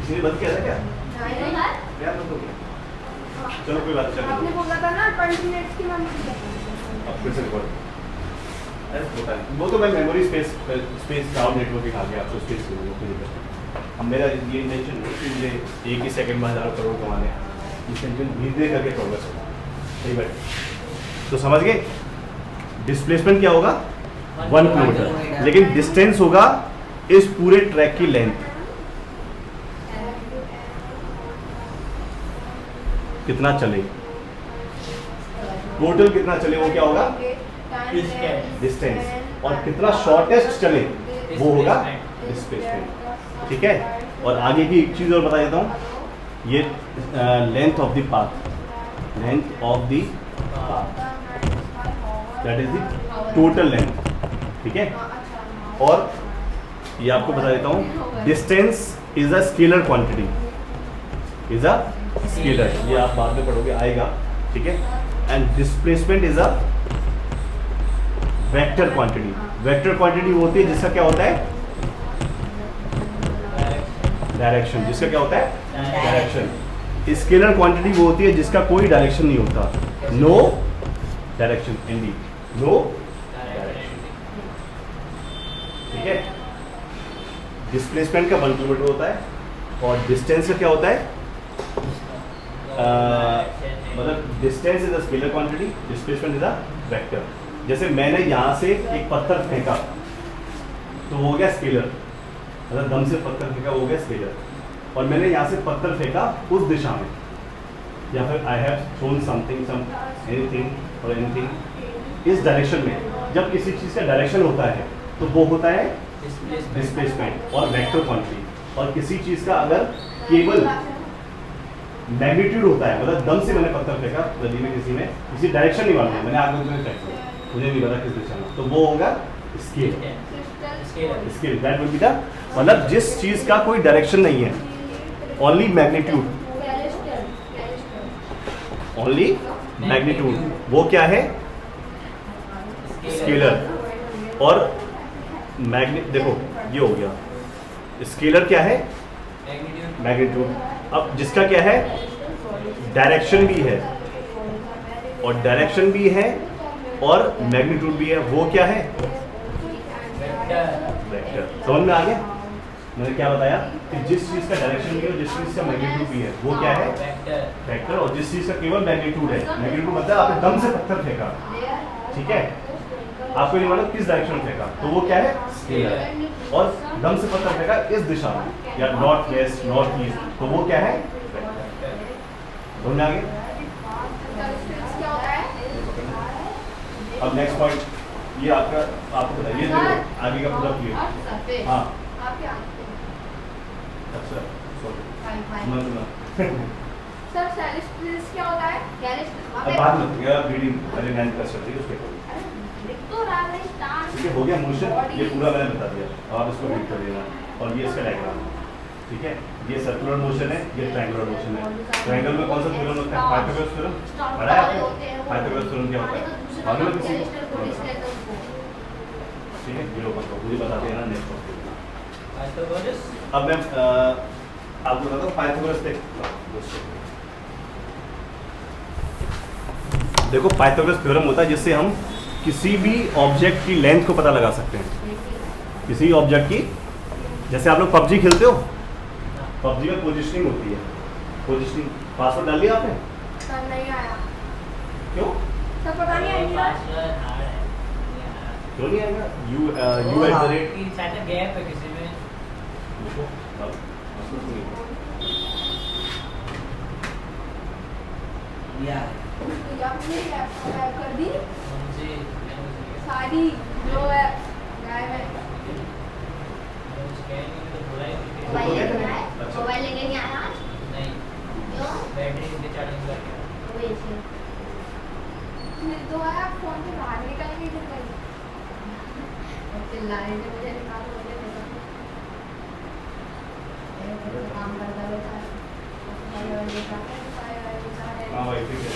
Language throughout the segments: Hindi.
किसी ने बंद किया था क्या? क्या बंद हो गया? चलो कोई बात नहीं। आपने बोला था ना 20 मिनट्स की मैम। अब फिर से रिकॉर्ड। अरे होता है वो तो मैं मेमोरी स्पेस डाउन नेटवर्किंग आ गया आपको स्पेस के लिए कोई दिक्कत नहीं। अब मेरा ये इंटेंशन है कि मुझे एक ही सेकंड में 1000 करोड़ कमाने हैं। इंटेंशन धीरे करके प्रोग्रेस होगा। सही बात। तो समझ गए डिस्प्लेसमेंट क्या होगा 1 किलोमीटर, लेकिन डिस्टेंस होगा इस पूरे ट्रैक की लेंथ। कितना चले टोटल कितना चले वो क्या होगा डिस्टेंस, और कितना शॉर्टेस्ट चले वो होगा डिस्प्लेसमेंट। ठीक है। और आगे की एक चीज और बता देता हूँ, ये length of the path, length of the path that is the total length. ठीक है। और ये आपको बता देता हूँ, distance is a scalar quantity, is a scalar, ये आप बाद में पढ़ोगे आएगा। ठीक है। And displacement is a vector quantity. Vector quantity वो होती है जिसका क्या होता है डायरेक्शन, जिसका क्या होता है डायरेक्शन। स्केलर क्वांटिटी वो होती है जिसका कोई डायरेक्शन नहीं होता, no direction, and no direction. ठीक है। डिस्प्लेसमेंट का 1 किलोमीटर होता है और डिस्टेंस का क्या होता है मतलब distance is a scalar quantity, displacement is a vector. जैसे मैंने यहाँ से एक पत्थर फेंका तो वो हो गया स्केलर, मतलब दम से पत्थर फेंका वो हो गया स्केलर। और मैंने यहाँ से पत्थर फेंका उस दिशा में, या फिर I have thrown something some anything और एनीथिंग इस डायरेक्शन में। जब किसी चीज़ का डायरेक्शन होता है तो वो होता है डिस्प्लेसमेंट और वेक्टर क्वांटिटी। और किसी चीज़ का अगर केवल मैग्नीट्यूड होता है, मतलब दम से मैंने पत्थर फेंका नदी में, किसी डायरेक्शन नहीं मालूम, मैंने आगे में फेंक दिया, मुझे नहीं पता किस दिशा में, तो वो होगा scale. Scale that will be the, मतलब जिस चीज का कोई डायरेक्शन नहीं है, ओनली मैग्नीट्यूड, ओनली मैग्नीट्यूड, वो क्या है स्केलर। और देखो ये हो गया स्केलर क्या है मैग्नीट्यूड। अब जिसका क्या है डायरेक्शन भी है और डायरेक्शन भी है और मैग्नीट्यूड भी है, वो क्या है वेक्टर। समझ में आ गया मैंने क्या बताया कि जिस चीज का डायरेक्शन भी है और जिस चीज का मैग्नीट्यूड भी है वो क्या है वेक्टर। और जिस चीज का केवल मैग्नीट्यूड है, मैग्नीट्यूड मतलब आपने दम से पत्थर फेंका, ठीक है, आपको नहीं मालूम किस डायरेक्शन में फेंका, तो वो क्या है स्केलर। और दम से पत्थर फेंका इस दिशा में या नॉर्थ वेस्ट नॉर्थ ईस्ट, तो वो क्या है समझ आ गया। अब नेक्स्ट पॉइंट ये आपको बताइए, देखो आगे का पूरा क्लियर। हाँ अच्छा सर सेलेस्टियल्स क्या होता है? अब बात मत करिए, रीडिंग पहले 9th क्लास चल रही है उसके ठीक है। हो गया मोशन, ये पूरा मैंने बता दिया, आप इसको रीड कर लेना। और ये इसका डायग्राम, ठीक है, ये सर्कुलर मोशन है, ये ट्रायंगुलर मोशन है। ट्रायंगल में कौन सा थ्योरम होता है? पाइथागोरस थ्योरम पढ़ा है आपने? पाइथागोरस थ्योरम क्या होता है मालूम है किसी को? ठीक है, जीरो पर मुझे बता देना नेक्स्ट टॉपिक। अब मैं आपको बताता हूँ पाइथागोरस देखो पाइथागोरस थ्योरम होता है जिससे हम किसी भी ऑब्जेक्ट की लेंथ को पता लगा सकते हैं। किसी ऑब्जेक्ट की, जैसे आप लोग पबजी खेलते हो, पबजी में पोजीशनिंग होती है, पोजीशनिंग पासवर्ड डाल दिया आपने? सर नहीं आया। क्यों? सर पता नहीं आएगा। क्यों नहीं आएगा? You at the rate gap है किसी में कर दी सारी जो है गायब है। मोबाइल लेके नहीं आया आज? नहीं, क्यों? बैटरी से चार्जिंग करके फिर तो आया फोन से बाहर निकल गई फिर कहीं चिल्लाने से मुझे निकाल मुझे काम करता बैठा हाँ भाई ठीक है।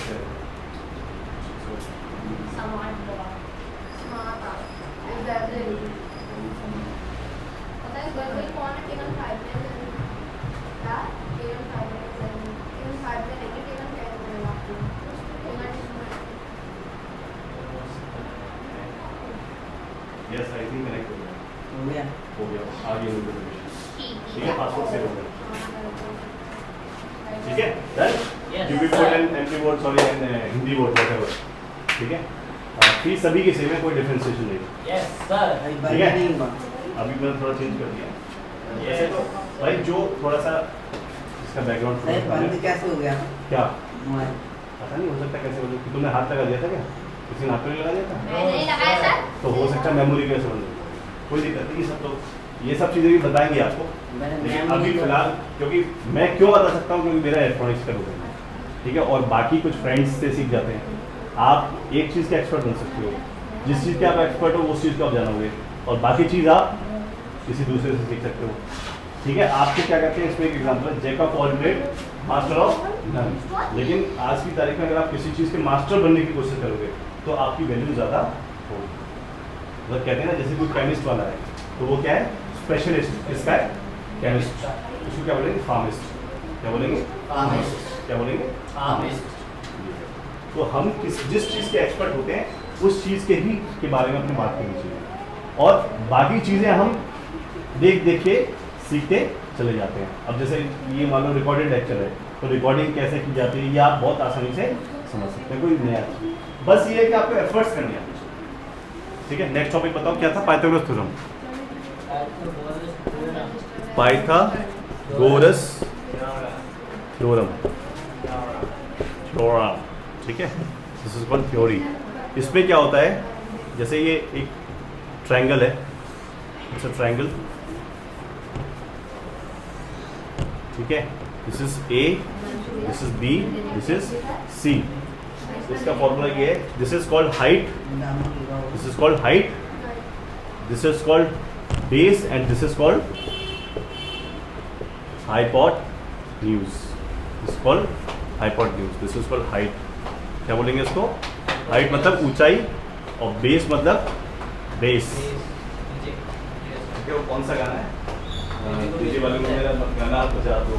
सामान बहुत स्मार्ट आ पता है घर में कौन है टिकन खाए थे क्या ठीक है, पासवर्ड सेव हो गया। ठीक है, done. Yes, UP sir. Board and MP board, sorry, and Hindi board whatever. ठीक है, फीस सभी के सेम है, कोई डिफरेंशिएशन नहीं है। Yes sir. ठीक है, अभी मैंने थोड़ा चेंज कर दिया। वैसे तो भाई जो थोड़ा सा इसका बैकग्राउंड बंद कैसे हो गया क्या मोबाइल? पता नहीं, हो सकता कैसे हो, कि तुमने हाथ लगा दिया था क्या, किसी ने हाथ तो नहीं लगा दिया था, मैंने नहीं लगाया सर। तो हो सकता है मेमोरी कैसे बन जाए, कोई दिक्कत नहीं। सब तो ये सब चीज़ें भी बताएंगे आपको, लेकिन अभी फिलहाल क्योंकि मैं क्यों बता सकता हूँ, क्योंकि मेरा इलेक्ट्रॉनिक्स का रूप है। ठीक है, और बाकी कुछ फ्रेंड्स से सीख जाते हैं। आप एक चीज़ के एक्सपर्ट बन सकते हो, जिस चीज़ के आप एक्सपर्ट हो उस चीज़ को आप जानोगे, और बाकी चीज़ आप किसी दूसरे से सीख सकते हो। ठीक है, आपको क्या कहते हैं, इसमें एक एग्जाम्पल है, jack of all trade master of none. लेकिन आज की तारीख में अगर आप किसी चीज़ के मास्टर बनने की कोशिश करोगे तो आपकी वैल्यू ज़्यादा होगी। मतलब कहते हैं ना, जैसे कोई केमिस्ट वाला है तो वो क्या है, स्पेशलिस्ट इसका है केमिस्ट, उसको क्या बोलेंगे, फार्मिस्ट। क्या बोलेंगे, फार्मिस्ट। क्या बोलेंगे, फार्मिस्ट। तो हम जिस चीज़ के एक्सपर्ट होते हैं उस चीज़ के बारे में अपनी बात करनी चाहिए, और बाकी चीज़ें हम देख देख के सीखते चले जाते हैं। अब जैसे ये मान लो रिकॉर्डेड लेक्चर है, तो रिकॉर्डिंग कैसे की जाती है ये आप बहुत आसानी से समझ सकते हैं, कोई नया चीज़। बस ये है कि आपको एफर्ट्स करने हैं। ठीक है, नेक्स्ट टॉपिक बताओ क्या था, पाइथागोरस थ्योरम। पाइथागोरस थ्योरम, ठीक है, दिस इज कॉल्ड थ्योरी। इसमें क्या होता है, जैसे ये एक ट्रायंगल है, इट्स अ ट्रायंगल, ठीक है, this is A, this is B, this is C. इसका फॉर्मूला ये है, this is called height, this is called height, this is called base, and this is called hypotenuse. This is called hypotenuse, this is called height. क्या बोलेंगे इसको, हाइट मतलब ऊंचाई, और बेस मतलब बेस। वो कौन सा गाना है, डीजे वाले में मेरा गाना बजा दो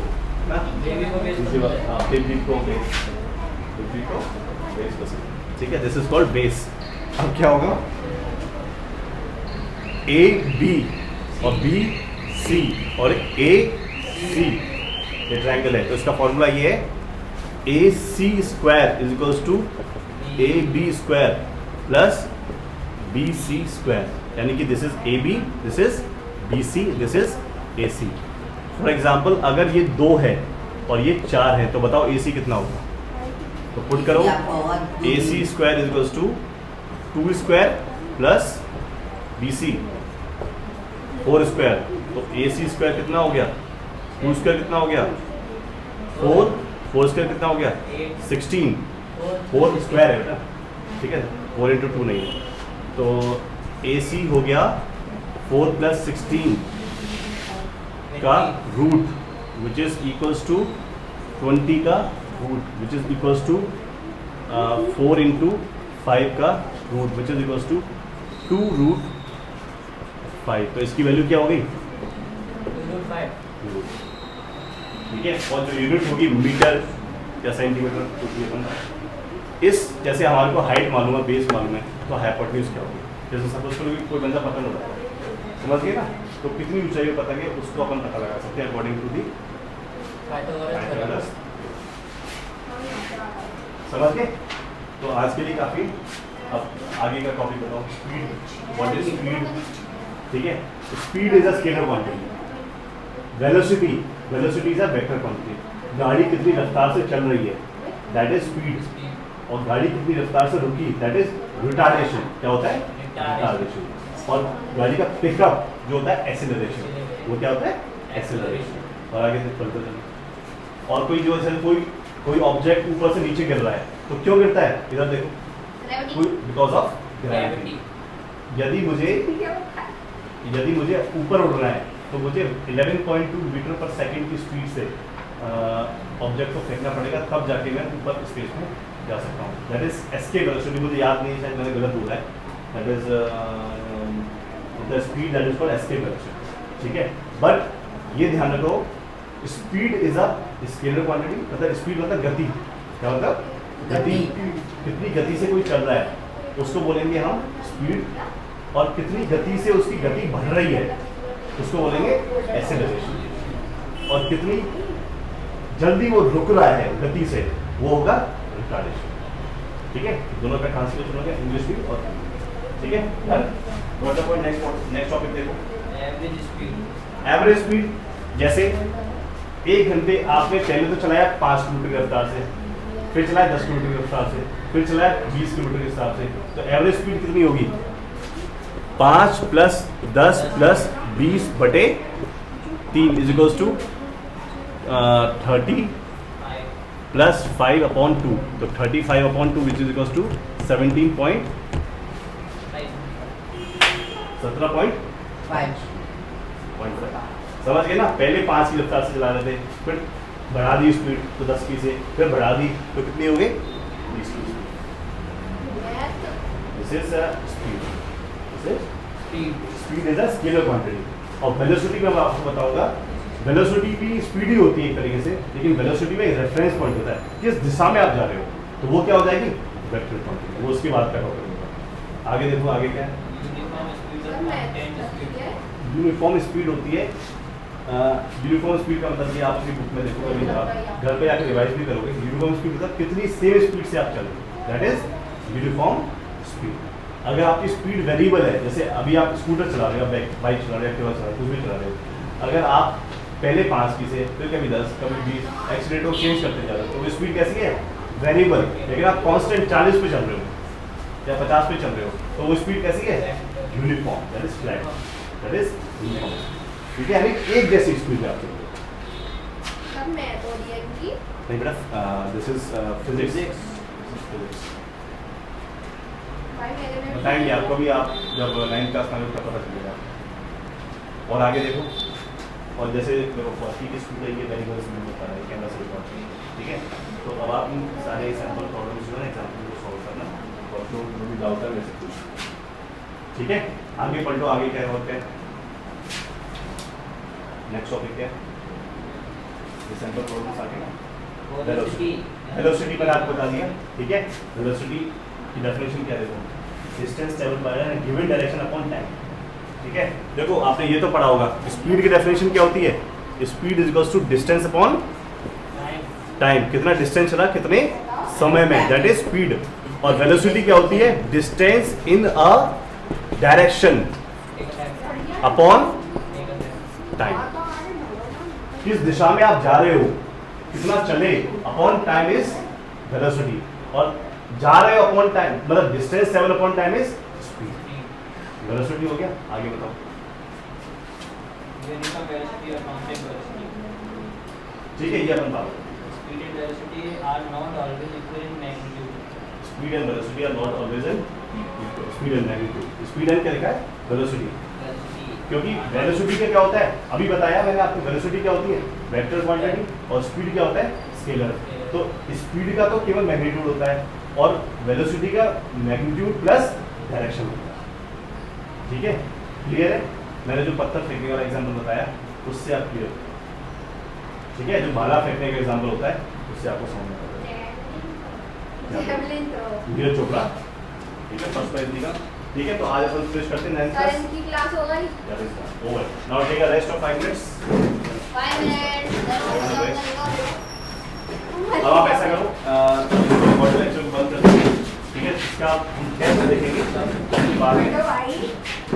ना, डीजे वाला, हाँ, बेबी को बेस पसंद। ठीक है, दिस इज कॉल्ड बेस। अब क्या होगा, ए बी और बी सी और ए सी, ये ट्रायंगल है, तो इसका फॉर्मूला ये है, A C square is equals to A B square plus B C square, यानी कि this is A B, this is B C, this is A C. For example अगर ये 2 है और ये 4 है, तो बताओ ए सी कितना होगा, तो पुट करो, A C square is equals to 2 square plus B C 4 square, तो ए सी स्क्वायर कितना हो गया, 2 स्क्वायर कितना हो गया, 4 स्क्वायर कितना हो गया, 16, 4 स्क्वायर है बेटा, ठीक है, 4 इंटू 2 नहीं है, तो ए सी हो गया 4 प्लस 16 का root, which is equals to 20 का root, which is equals to 4 into 5 का root, which is equals to 2 root 5। तो इसकी वैल्यू क्या हो गई, ठीक है, और जो यूनिट होगी मीटर या सेंटीमीटर, कुछ भी अपन इस, जैसे हमारे को हाइट मालूम है, बेस मालूम है, तो हाइपोटेन्यूज क्या होगी। जैसे सपोज करो कि कोई बंदा पतंग उड़ाता है, समझ गए ना, तो कितनी ऊंचाई पे पतंग है उसको अपन पता लगा सकते हैं अकॉर्डिंग टू दी पाइथागोरस। समझ गए, तो आज के लिए काफ़ी। अब आगे का टॉपिक बताओ, स्पीड। व्हाट इज स्पीड, ठीक है, speed is a scalar quantity. Velocity, velocity is a vector quantity. गाड़ी कितनी रफ्तार से चल रही है, दैट इज स्पीड, और गाड़ी कितनी रफ्तार से रुकी, दैट इज रिटार्डेशन। क्या होता है, रिटार्डेशन। और गाड़ी का पिकअप जो होता है एक्सेलरेशन, वो क्या होता है, एक्सेलरेशन। और आगे से चलते चलते, और कोई जो है कोई ऑब्जेक्ट ऊपर से नीचे गिर रहा है, तो क्यों गिरता है, इधर देखो, बिकॉज ऑफ ग्रेविटी। यदि मुझे ऊपर उड़ना है तो मुझे 11.2 मीटर पर सेकंड की स्पीड से ऑब्जेक्ट को फेंकना पड़ेगा, तब जाके मैं ऊपर स्पेस में जा सकता हूँ। दैट इज एस्केप वेलोसिटी, मुझे याद नहीं है, शायद मैंने गलत बोला है। That is the speed that is called escape velocity, ठीक है। बट ये ध्यान रखो, speed is a scalar quantity, मतलब स्पीड मतलब गति। क्या मतलब, गति, कितनी गति से कोई चल रहा है उसको बोलेंगे हम स्पीड, और कितनी गति से उसकी गति बढ़ रही है उसको बोलेंगे एक्सेलरेशन। कितनी जल्दी वो रुक रहा है गति से, वो होगा रिटार्डेशन। ठीक है, दोनों का ट्रांसलेशन हो गया, इंग्लिश भी और ठीक है। What the point, next topic देखो, एवरेज स्पीड। Average speed. जैसे 1 घंटे आपने पहले तो चलाया 5 किलोमीटर की रफ्तार से, फिर चलाया 10 किलोमीटर की रफ्तार से, फिर चलाया 20 किलोमीटर के हिसाब से, तो एवरेज स्पीड कितनी होगी? 5 + 10 + 20/3 इज इक्वल्स टू 30 + 5/2, तो 35/2 विच इज इक्वल्स टू 17.5। समझ गए ना? पहले 5 की रफ्तार से चला रहे थे, फिर बढ़ा दी स्पीड तो 10 की से, फिर बढ़ा दी तो कितनी हो गई? 20 की speed. This is speed, this is speed is a scalar quantity. और वेलोसिटी में मैं आपको बताऊंगा, वेलोसिटी भी स्पीड ही होती है एक तरीके से, लेकिन वेलोसिटी में एक रेफरेंस पॉइंट होता है, किस दिशा में आप जा रहे हो, तो वो क्या हो जाएगी? Vector quantity. वो उसकी बात कर रहा हूँ। आगे देखो, आगे क्या है? यूनिफॉर्म स्पीड होती है। यूनिफॉर्म स्पीड का मतलब कि आप अपनी बुक में देखो, कभी आप घर पे आकर रिवाइज भी करोगे। यूनिफॉर्म स्पीड मतलब कितनी सेम स्पीड से आप चल रहे हो, दैट इज यूनिफॉर्म स्पीड। अगर आपकी स्पीड वेरिएबल है, जैसे अभी आप स्कूटर चला रहे हो, बाइक चला रहे हो, एक्टिवा चला रहे हो, कुछ भी चला रहे हो, अगर आप पहले 5 की से, फिर कभी 10, कभी 20, एक्सीडेंट को चेंज करते जा रहे हो, तो वो स्पीड कैसी है? वेरिएबल। लेकिन आप कांस्टेंट 40 पे चल रहे हो या 50 पे चल रहे हो, तो वो स्पीड कैसी है? Uniform, that is flat, that is uniform. ठीक है, यानी एक जैसी स्पीड पे आप चल रहे हो। सब मैं तो दिया कि नहीं बेटा, दिस इज फिजिक्स। भाई मेरे में बताएंगे आपको भी, आप जब 9th क्लास में का पता चलेगा। और आगे देखो, और जैसे देखो 40 की स्पीड है, ये वेरिएबल स्पीड बता रहा है कैमरा से रिकॉर्ड। ठीक है, तो अब आप इन सारे सैंपल प्रॉब्लम्स जो है एग्जाम्पल को सॉल्व करना, और जो भी डाउट है वैसे कुछ। ठीक है, आगे पढ़ लो, आगे क्या है और क्या है? नेक्स्ट टॉपिक क्या है? ये सैंपल प्रॉब्लम्स आगे ना, वेलोसिटी। वेलोसिटी मैंने आपको बता दिया। ठीक है, वेलोसिटी की डेफिनेशन क्या देखो, distance travelled bye a given direction upon time. ठीक है, देखो आपने ये तो पढ़ा होगा, स्पीड की डेफिनेशन क्या होती है? Speed is equals to distance upon time. कितना डिस्टेंस चला कितने समय में, दैट इज स्पीड। और वेलोसिटी क्या होती है? Distance in a direction upon time. किस दिशा में आप जा रहे हो, कितना चले, अपॉन टाइम इज वेलोसिटी। और जा रहे हो अपॉन टाइम मतलब distance travel upon time is speed. Velocity हो गया, आगे बताओ। यूनिफॉर्म वेलोसिटी और कांस्टेंट वेलोसिटी। ठीक है, ये अपन बात, speed and velocity are not always equal in magnitude. Speed and velocity are not always in speed and magnitude. Speed and क्या लिखा है? वेलोसिटी। क्योंकि वेलोसिटी का क्या होता है, अभी बताया मैंने आपको, वेलोसिटी क्या होती है? Vector quantity. और स्पीड क्या होता है? स्केलर। तो स्पीड का तो केवल मैग्नीट्यूड होता है, और वेलोसिटी का मैग्नीट्यूड प्लस डायरेक्शन होता है। ठीक है, क्लियर है? मैंने जो पत्थर फेंकने वाला एग्जांपल बताया उससे आप क्लियर। ठीक है, जो भाला फेंकने का एग्जांपल होता है उससे आपको समझ में आता है। Javelin throw. नीरज चोपड़ा, ठीक है, फर्स्ट प्राइज देगा। ठीक है, तो आज अपन फिनिश करते हैं 9th क्लास। करेंट की क्लास हो गई। That is done. Over. Now take a rest of 5 minutes. 5 minutes. अब आप ऐसा करो, लेक्चर को बंद कर दो। ठीक है, इसका हम कैसे देखेंगे बाद में। भाई